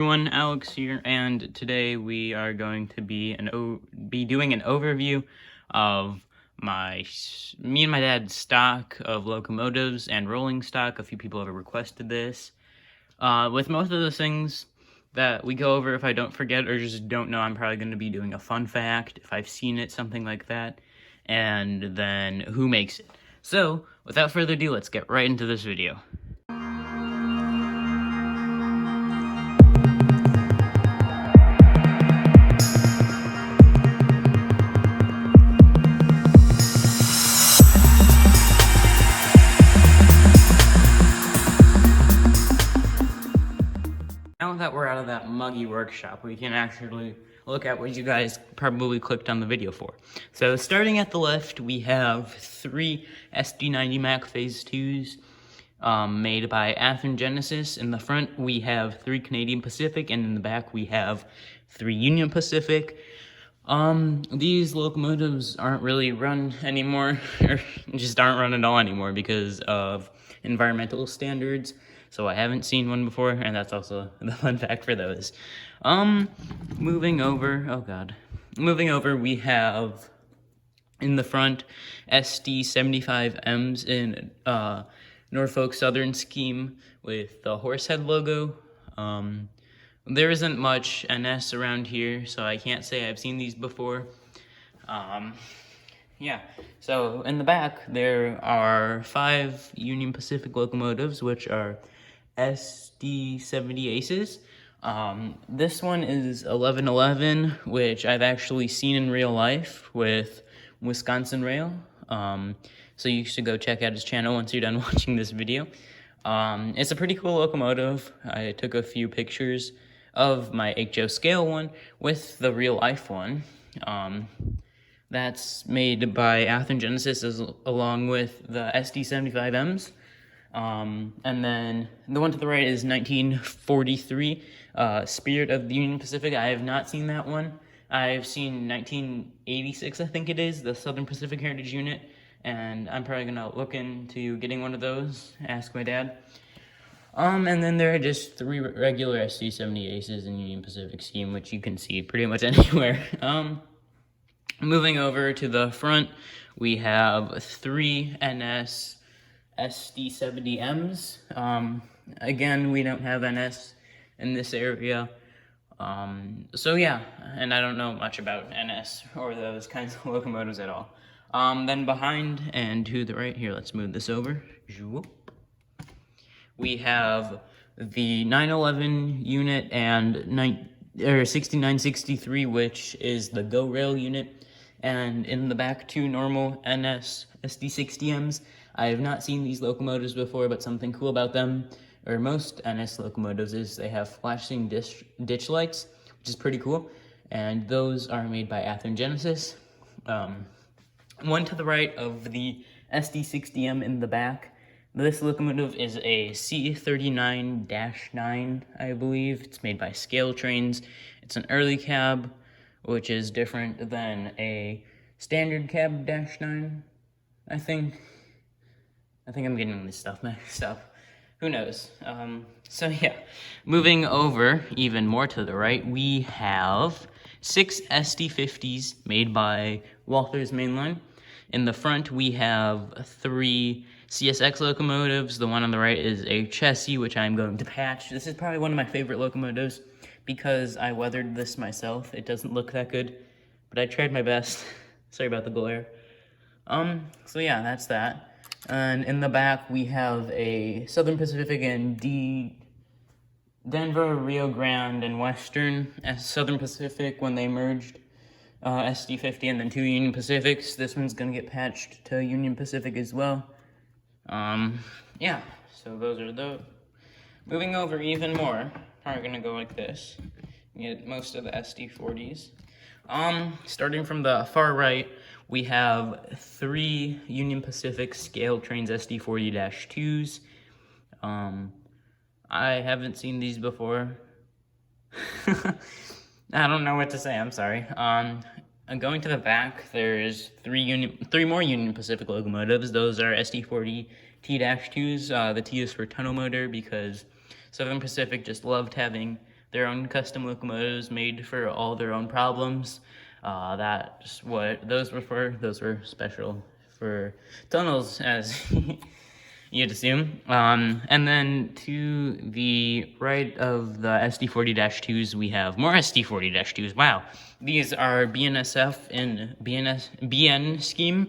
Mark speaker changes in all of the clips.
Speaker 1: Everyone, Alex here, and today we are going to be doing an overview of me and my dad's stock of locomotives and rolling stock. A few people have requested this. With most of the things that we go over, if I don't forget or just don't know, I'm probably going to be doing a fun fact, if I've seen it, something like that, and then who makes it. So, without further ado, let's get right into this video. Now that we're out of that muggy workshop, we can actually look at what you guys probably clicked on the video for. So starting at the left, we have three SD90Mac Phase IIs made by Athearn Genesis. In the front, we have three Canadian Pacific, and in the back, we have three Union Pacific. These locomotives aren't really run anymore, or just aren't run at all anymore because of environmental standards. So I haven't seen one before, and that's also the fun fact for those. Moving over, we have in the front SD75Ms in Norfolk Southern scheme with the horsehead logo. There isn't much NS around here, so I can't say I've seen these before. Yeah, so in the back, there are 5 Union Pacific locomotives, which are SD70 Aces. This one is 1111, which I've actually seen in real life with Wisconsin Rail. So you should go check out his channel once you're done watching this video. It's a pretty cool locomotive. I took a few pictures of my HO scale one with the real life one. That's made by Athearn Genesis along with the SD75Ms. And then the one to the right is 1943, Spirit of the Union Pacific. I have not seen that one. I've seen 1986, I think it is, the Southern Pacific Heritage Unit, and I'm probably gonna look into getting one of those, ask my dad. And then there are just 3 regular SD70 Aces in Union Pacific scheme, which you can see pretty much anywhere. Moving over to the front, we have 3 NS SD70Ms. Again, we don't have NS in this area. So yeah, and I don't know much about NS or those kinds of locomotives at all. Then behind and to the right here, let's move this over. We have the 911 unit and 6963, which is the Go Rail unit. And in the back, 2 normal NS SD60Ms. I have not seen these locomotives before, but something cool about them, or most NS locomotives, is they have flashing ditch lights, which is pretty cool. And those are made by Athearn Genesis. One to the right of the SD60M in the back. This locomotive is a C40-9, I believe. It's made by Scale Trains. It's an early cab, which is different than a standard cab -9, I think. I think I'm getting this stuff mixed up. Who knows? So yeah, moving over even more to the right, we have 6 SD50s made by Walther's Mainline. In the front, we have 3 CSX locomotives. The one on the right is a chassis, which I'm going to patch. This is probably one of my favorite locomotives because I weathered this myself. It doesn't look that good, but I tried my best. Sorry about the glare. So yeah, that's that. And in the back, we have a Southern Pacific and Denver, Rio Grande, and Western Southern Pacific when they merged SD50, and then 2 Union Pacifics. This one's gonna get patched to Union Pacific as well. Yeah, so those are those. Moving over even more, we're gonna go like this. Get most of the SD40s. Starting from the far right, we have 3 Union Pacific Scale Trains SD40-2s. I haven't seen these before. I don't know what to say, I'm sorry. Going to the back, there's 3 more Union Pacific locomotives. Those are SD40T-2s. The T is for tunnel motor because Southern Pacific just loved having their own custom locomotives made for all their own problems. That's what those were for. Those were special for tunnels, as you'd assume. And then to the right of the SD40-2s, we have more SD40-2s. Wow. These are BNSF in BN scheme.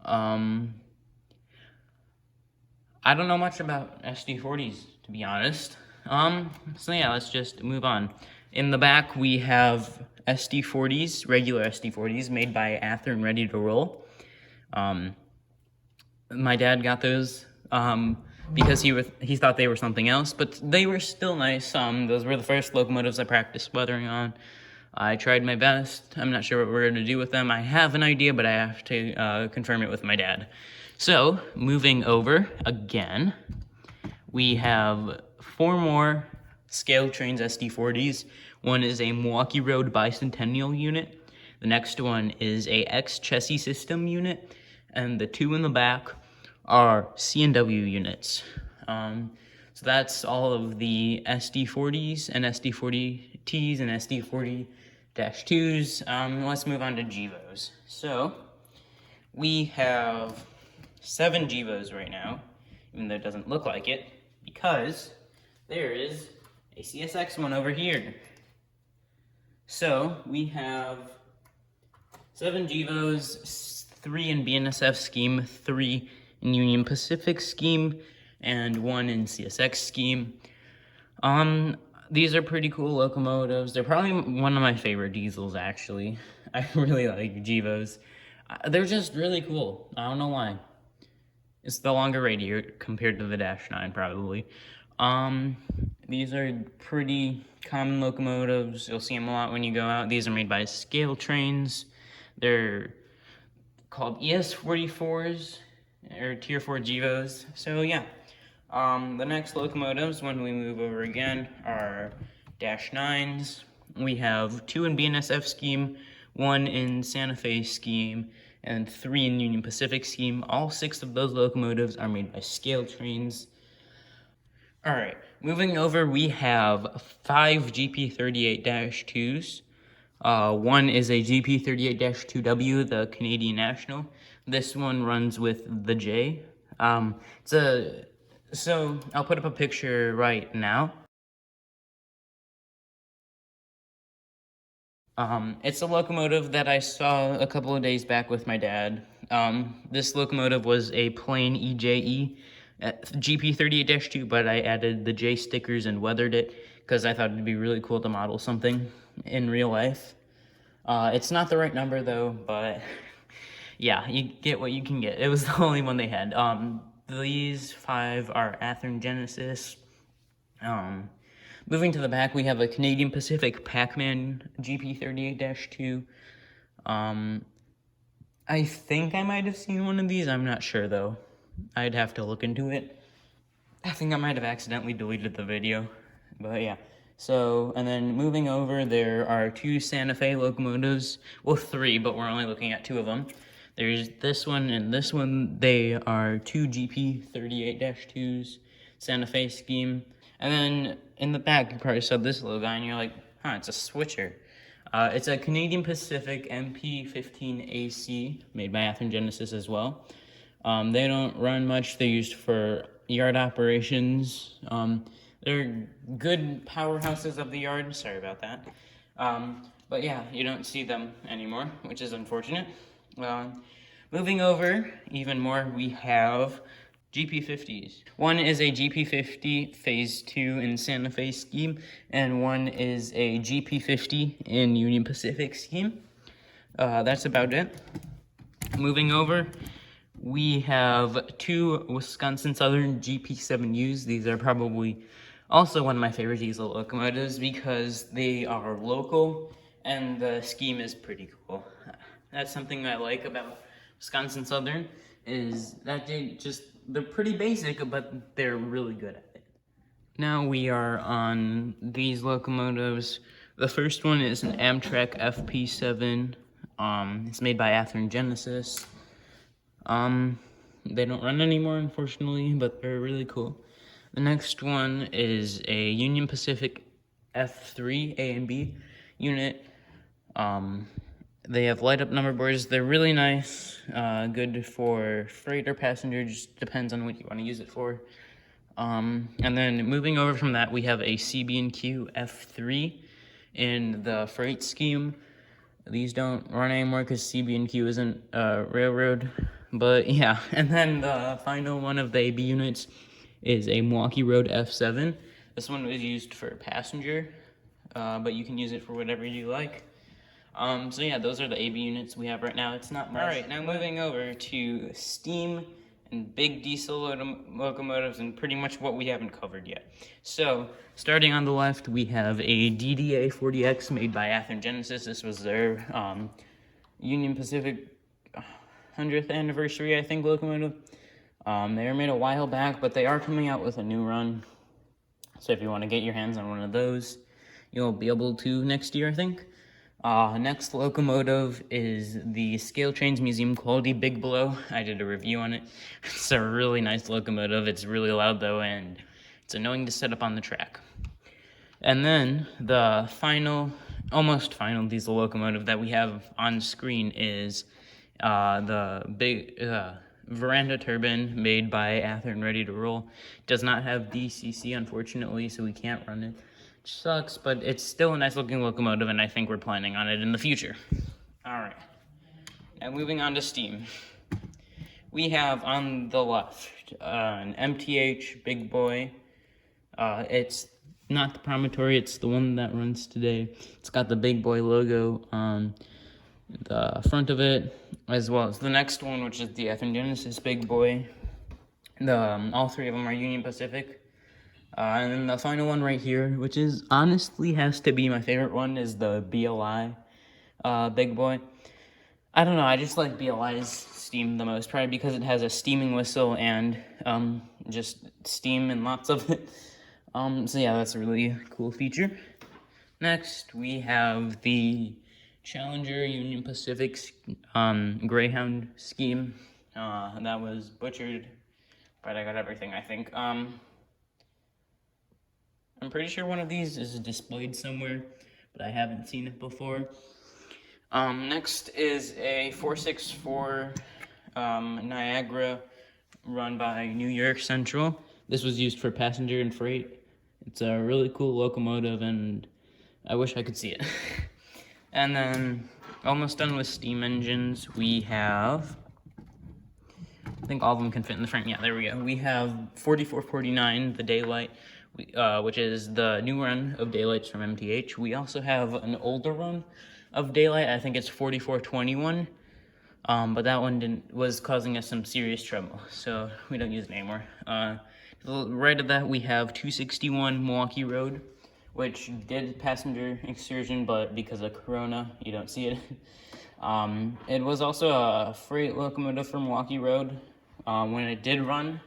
Speaker 1: I don't know much about SD40s, to be honest. So yeah, let's just move on. In the back, we have SD40s, regular SD40s, made by Athearn, ready to roll. My dad got those because he thought they were something else, but they were still nice. Those were the first locomotives I practiced weathering on. I tried my best. I'm not sure what we're going to do with them. I have an idea, but I have to confirm it with my dad. So, moving over again, we have 4 more scale trains SD40s. One is a Milwaukee Road bicentennial unit. The next one is a X chassis system unit. And the 2 in the back are C&W units. So that's all of the SD40s and SD40Ts and SD40-2s. Let's move on to GEVos. So we have 7 GEVos right now, even though it doesn't look like it, because there is a CSX one over here. So we have 7 GEVos, 3 in BNSF scheme, 3 in Union Pacific scheme, and 1 in CSX scheme. These are pretty cool locomotives. They're probably one of my favorite diesels, actually. I really like GEVos. They're just really cool. I don't know why. It's the longer radiator compared to the Dash 9, probably. These are pretty common locomotives. You'll see them a lot when you go out. These are made by Scale Trains. They're called ES44s, or Tier 4 GEVos. So yeah. The next locomotives, when we move over again, are Dash 9s. We have 2 in BNSF scheme, 1 in Santa Fe scheme, and 3 in Union Pacific scheme. All 6 of those locomotives are made by Scale Trains. Alright, moving over, we have 5 GP38-2s. One is a GP38-2W, the Canadian National. This one runs with the J. So I'll put up a picture right now. It's a locomotive that I saw a couple of days back with my dad. This locomotive was a plain EJE GP38-2, but I added the J stickers and weathered it because I thought it'd be really cool to model something in real life. It's not the right number though, but yeah, you get what you can get. It was the only one they had. These 5 are Athearn Genesis. Moving to the back, we have a Canadian Pacific Pac-Man GP38-2. I think I might have seen one of these. I'm not sure, though. I'd have to look into it. I think I might have accidentally deleted the video. But yeah. So, and then moving over, there are 2 Santa Fe locomotives. Well, 3, but we're only looking at 2 of them. There's this one and this one. They are 2 GP38-2s, Santa Fe scheme. And then in the back, you probably saw this little guy and you're like, huh, it's a switcher. It's a Canadian Pacific MP15AC, made by Athearn Genesis as well. They don't run much. They're used for yard operations. They're good powerhouses of the yard. Sorry about that. But yeah, you don't see them anymore, which is unfortunate. Moving over even more, we have GP50s. One is a GP50 Phase II in Santa Fe scheme, and one is a GP50 in Union Pacific scheme. That's about it. Moving over, we have 2 Wisconsin Southern GP7Us. These are probably also one of my favorite diesel locomotives because they are local and the scheme is pretty cool. That's something I like about Wisconsin Southern, is that they're pretty basic, but they're really good at it. Now we are on these locomotives. The first one is an Amtrak Fp7. It's made by Athearn Genesis. They don't run anymore, unfortunately, but they're really cool. The next one is a Union Pacific F3 A and B unit. They have light up number boards. They're really nice, good for freight or passenger, just depends on what you want to use it for. And then moving over from that, we have a CB&Q F3 in the freight scheme. These don't run anymore because CB&Q isn't a railroad, but yeah. And then the final one of the AB units is a Milwaukee Road F7. This one was used for passenger, but you can use it for whatever you like. So yeah, those are the AB units we have right now. It's not much. All right, now moving over to steam and big diesel locomotives and pretty much what we haven't covered yet. So starting on the left, we have a DDA40X made by Athearn Genesis. This was their Union Pacific 100th anniversary, I think, locomotive. They were made a while back, but they are coming out with a new run. So if you want to get your hands on one of those, you'll be able to next year, I think. Next locomotive is the Scale Trains Museum Quality Big Below. I did a review on it. It's a really nice locomotive. It's really loud though, and it's annoying to set up on the track. And then the almost final diesel locomotive that we have on screen is the big Vendura Turbine made by Athearn Ready to Roll. Does not have DCC, unfortunately, so we can't run it. Sucks, but it's still a nice looking locomotive, and I think we're planning on it in the future. All right, now moving on to steam. We have on the left an MTH Big Boy. It's not the Promontory, it's the one that runs today. It's got the Big Boy logo on the front of it, as well as the next one, which is the Athearn Genesis Big Boy. All three of them are Union Pacific. And then the final one right here, which is honestly has to be my favorite one, is the BLI Big Boy. I don't know, I just like BLI's steam the most, probably because it has a steaming whistle and just steam and lots of it. So yeah, that's a really cool feature. Next, we have the Challenger Union Pacific Greyhound scheme. That was butchered, but I got everything, I think. I'm pretty sure one of these is displayed somewhere, but I haven't seen it before. Next is a 464 Niagara run by New York Central. This was used for passenger and freight. It's a really cool locomotive, and I wish I could see it. And then, almost done with steam engines, we have, I think all of them can fit in the frame. Yeah, there we go. We have 4449, the Daylight, which is the new run of Daylights from MTH. We also have an older run of Daylight. I think it's 4421, but that one was causing us some serious trouble, so we don't use it anymore. To the right of that, we have 261 Milwaukee Road, which did passenger excursion, but because of Corona, you don't see it. It was also a freight locomotive from Milwaukee Road when it did run,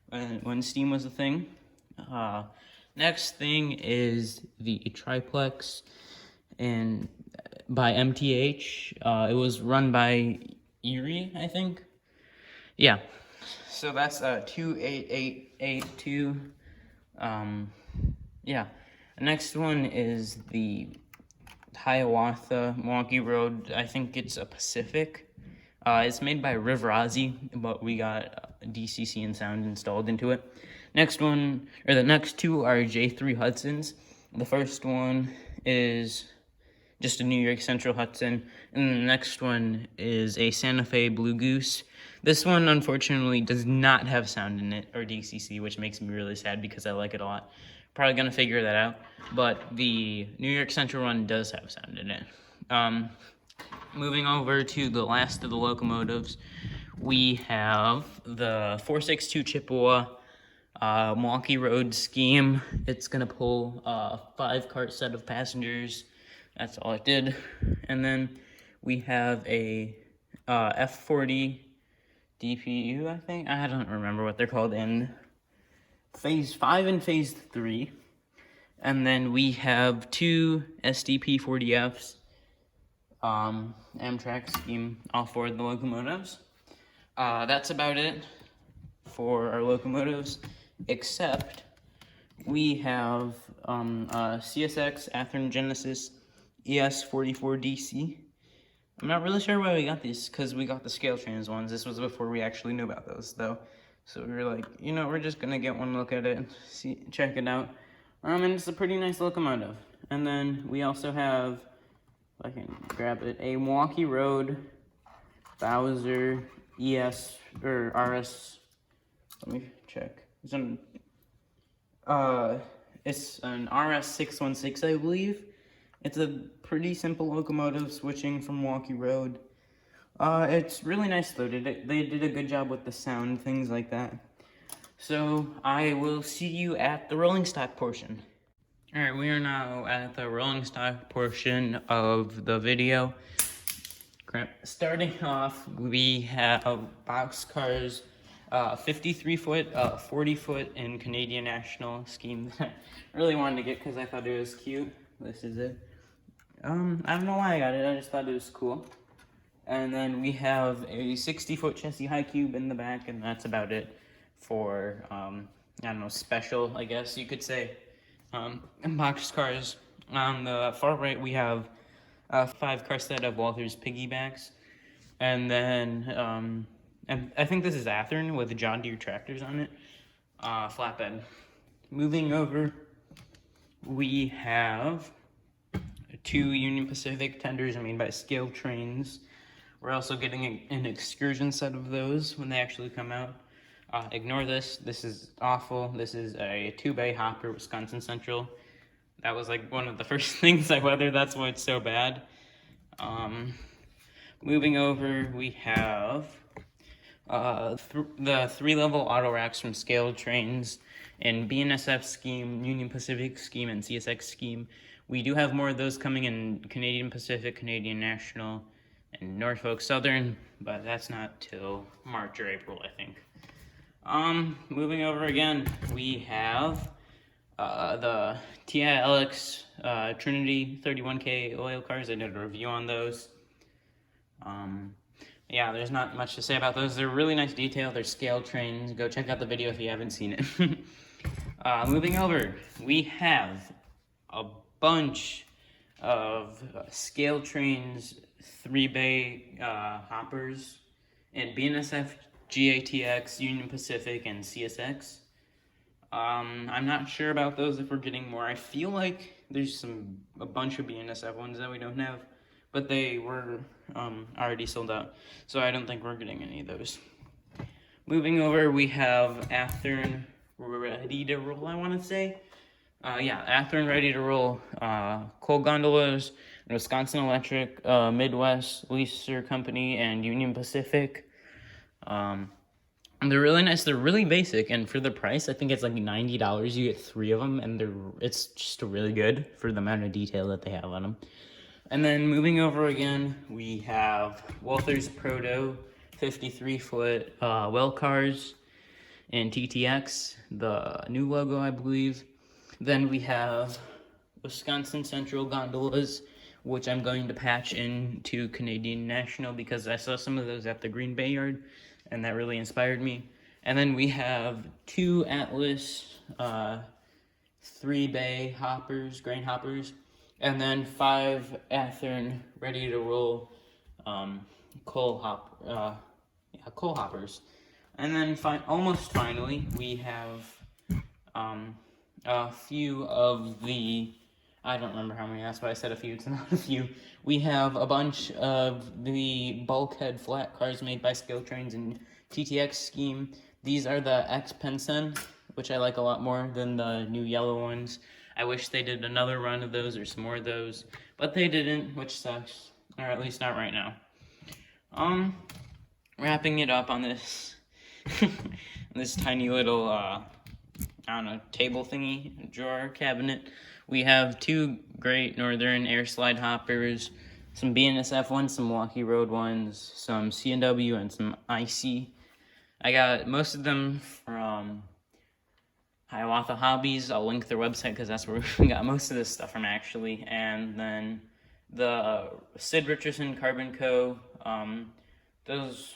Speaker 1: when steam was a thing. Next thing is the Triplex by MTH. It was run by Erie, I think. Yeah, so that's 28882. Yeah. The next one is the Hiawatha Milwaukee Road. I think it's a Pacific. It's made by Riverazzi, but we got DCC and sound installed into it. The next two are J3 Hudsons. The first one is just a New York Central Hudson, and the next one is a Santa Fe Blue Goose. This one, unfortunately, does not have sound in it, or DCC, which makes me really sad because I like it a lot. Probably gonna figure that out, but the New York Central one does have sound in it. Moving over to the last of the locomotives, we have the 462 Chippewa Milwaukee Road scheme. It's gonna pull a 5-cart set of passengers. That's all it did. And then we have a F40 DPU, I think. I don't remember what they're called in Phase 5 and Phase 3. And then we have two SDP40Fs, Amtrak scheme, all four of the locomotives. That's about it for our locomotives, except we have CSX Athearn Genesis ES44DC. I'm not really sure why we got these, because we got the scale trains ones. This was before we actually knew about those, though. So we were like, you know, we're just gonna get one look at it, check it out. And it's a pretty nice locomotive. And then we also have, if I can grab it, a Milwaukee Road Bowser ES or RS. Let me check. It's an RS616, I believe. It's a pretty simple locomotive switching from Milwaukee Road. It's really nice though. They did a good job with the sound, things like that. So I will see you at the rolling stock portion. Alright, we are now at the rolling stock portion of the video. Starting off, we have boxcars, 53-foot, 40-foot in Canadian National scheme that I really wanted to get because I thought it was cute. This is it. I don't know why I got it, I just thought it was cool. And then we have a 60-foot chassis high cube in the back, and that's about it for, I don't know, special, I guess you could say, boxcars. On the far right, we have a 5-car set of Walther's Piggy Backs. And then, and I think this is Athearn with John Deere tractors on it. Flatbed. Moving over, we have 2 Union Pacific tenders made by Scale Trains. We're also getting an excursion set of those when they actually come out. Ignore this. This is awful. This is a 2-bay hopper, Wisconsin Central. That was like one of the first things I weathered. That's why it's so bad. Moving over, we have the 3-level Autoracks from Scale Trains in BNSF scheme, Union Pacific scheme, and CSX scheme. We do have more of those coming in Canadian Pacific, Canadian National, and Norfolk Southern, but that's not till March or April, I think. Moving over again, we have the TILX Trinity 31K oil cars. I did a review on those. Yeah, there's not much to say about those. They're really nice detail. They're Scale Trains. Go check out the video if you haven't seen it. Moving over, we have a bunch of Scale Trains 3-bay hoppers in BNSF, GATX, Union Pacific, and CSX. I'm not sure about those if we're getting more. I feel like there's a bunch of BNSF ones that we don't have, but they were already sold out, so I don't think we're getting any of those. Moving over, we have Athearn Ready to Roll, I want to say. Athearn Ready to Roll, coal gondolas, Wisconsin Electric, Midwest Leaser Company, and Union Pacific. They're really nice. They're really basic, and for the price, I think it's like $90. You get 3 of them, and it's just really good for the amount of detail that they have on them. And then moving over again, we have Walther's Proto 53-foot well cars and TTX, the new logo, I believe. Then we have Wisconsin Central gondolas, which I'm going to patch into Canadian National because I saw some of those at the Green Bay Yard, and that really inspired me. And then we have 2 Atlas 3-bay hoppers, grain hoppers, and then 5 Athearn Ready to Roll coal hoppers. And then almost finally, we have a few of the, I don't remember how many, that's why I said a few, it's not a few. We have a bunch of the bulkhead flat cars made by Scale Trains and TTX scheme. These are the X-Pensen, which I like a lot more than the new yellow ones. I wish they did another run of those or some more of those, but they didn't, which sucks, or at least not right now. Wrapping it up on this, this tiny little, I don't know, table thingy, drawer, cabinet. We have 2 Great Northern air slide hoppers, some BNSF ones, some Milwaukee Road ones, some C&W, and some IC. I got most of them from Hiawatha Hobbies. I'll link their website because that's where we got most of this stuff from, actually. And then the Sid Richardson Carbon Co. Those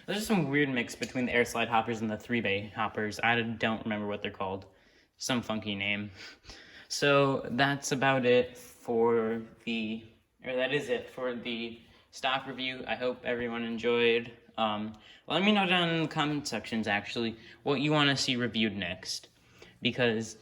Speaker 1: are some weird mix between the air slide hoppers and the 3-bay hoppers. I don't remember what they're called. some funky name. So that's about it for that is it for the stock review. I hope everyone enjoyed. Let me know down in the comment sections, actually, what you want to see reviewed next, because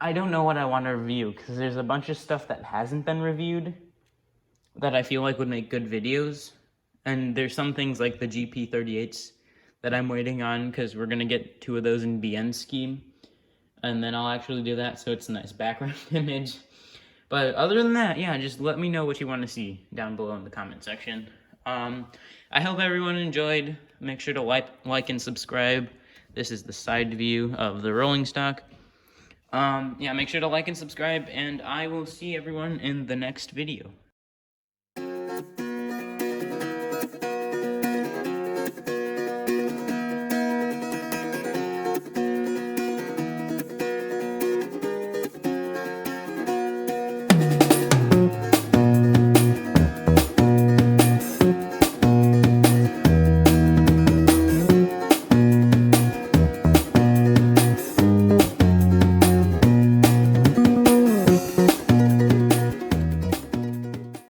Speaker 1: I don't know what I want to review, because there's a bunch of stuff that hasn't been reviewed that I feel like would make good videos, and there's some things like the GP38s that I'm waiting on, because we're going to get 2 of those in BN scheme, and then I'll actually do that so it's a nice background image. But other than that, yeah, just let me know what you want to see down below in the comment section. I hope everyone enjoyed. Make sure to like and subscribe. This is the side view of the rolling stock. Yeah, make sure to like and subscribe, and I will see everyone in the next video.